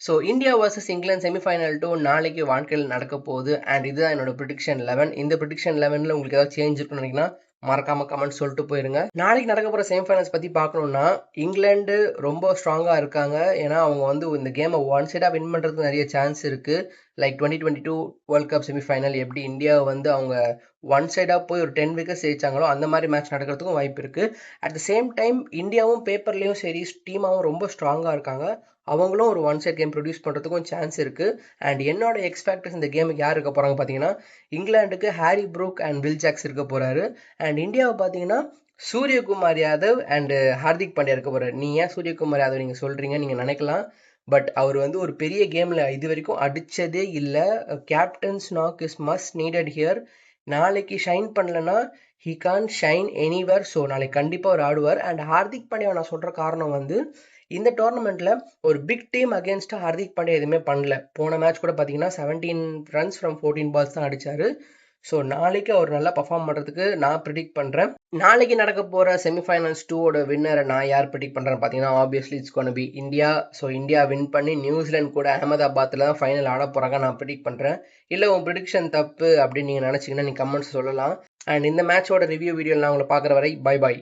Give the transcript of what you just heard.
So India versus England semi-final 2 நாளைக்கு வாழ்க்கையில் நடக்க போகுது. அண்ட் இதுதான் என்னோட ப்ரிடிக்ஷன் 11. இந்த ப்ரிடிக்ஷன் 11ல உங்களுக்கு ஏதாவது சேஞ்ச் இருக்குன்னு நினைக்கிறீங்கன்னா மறக்காம கமெண்ட் சொல்லிட்டு போயிருங்க. நாளைக்கு நடக்க போற செமிஃபைனல்ஸ் பத்தி பார்க்கணும்னா இங்கிலாந்து ரொம்ப ஸ்ட்ராங்கா இருக்காங்க. ஏன்னா அவங்க வந்து இந்த கேமை ஒன் சைடா வின் பண்றதுக்கு நிறைய சான்ஸ் இருக்கு. லைக் 2022 வேர்ல்ட் கப் செமிஃபைனல் எப்படி இந்தியா வந்து அவங்க ஒன் சைடா போய் ஒரு 10 விக்கெட்ஸ் ஜெயிச்சாங்களோ அந்த மாதிரி மேட்ச் நடக்கிறதுக்கும் வாய்ப்பு இருக்கு. அட் த சேம் டைம் இந்தியாவும் பேப்பர்லயும் சரி டீமாவும் ரொம்ப ஸ்ட்ராங்கா இருக்காங்க. அவங்களும் ஒரு ஒன் சைட் கேம் ப்ரொடியூஸ் பண்ணுறதுக்கும் சான்ஸ் இருக்குது. அண்ட் என்னோட எக்ஸ்பெக்டர்ஸ் இந்த கேமுக்கு யார் இருக்க போகிறாங்க பார்த்தீங்கன்னா இங்கிலாந்துக்கு Harry Brook and Will Jacks இருக்க போகிறாரு. அண்ட் இந்தியாவை பார்த்தீங்கன்னா சூரியகுமார் யாதவ் அண்ட் ஹார்திக் பாண்டியா இருக்க போகிறாரு. நீ ஏன் சூரியகுமார் யாதவ் நீங்கள் சொல்கிறீங்க நீங்கள் நினைக்கலாம். பட் அவர் வந்து ஒரு பெரிய கேமில் இது வரைக்கும் அடித்ததே இல்லை. Captain's knock is must needed here. நாளைக்கு ஷைன் பண்ணலன்னா he can't shine anywhere. So நாளைக்கு கண்டிப்பாக அவர் ஆடுவார். அண்ட் ஹார்திக் பாண்டியாவை நான் சொல்கிற காரணம் வந்து இந்த டோர்னமெண்ட்ல ஒரு பிக் டீம் அகேன்ஸ்டா ஹார்திக் பாண்டியா எதுவுமே பண்ணல. போன மேட்ச் கூட பார்த்தீங்கன்னா 17 ரன்ஸ் ஃப்ரம் 14 பால்ஸ் தான் அடிச்சாரு. ஸோ நாளைக்கு அவர் நல்லா பர்ஃபார்ம் பண்ணுறதுக்கு நான் ப்ரிடிக்ட் பண்ணுறேன். நாளைக்கு நடக்க போகிற செமிஃபைனல்ஸ் 2ஓட வின்னரை நான் யார் ப்ரிடிக்ட் பண்ணுறேன்னு பார்த்தீங்கன்னா obviously it's gonna be India. So India win பண்ணி நியூசிலாந்து கூட அகமதாபாத்தில் தான் ஃபைனல் ஆட போகிறாங்க நான் ப்ரிடிக்ட் பண்ணுறேன். இல்லை உன் ப்ரிடிக்ஷன் தப்பு அப்படின்னு நீங்கள் நினச்சிங்கன்னா நீங்கள் கமெண்ட்ஸ் சொல்லலாம். அண்ட் இந்த மேட்சோட ரிவ்யூ வீடியோ நான் உங்களை பார்க்குற வரை பை பாய்.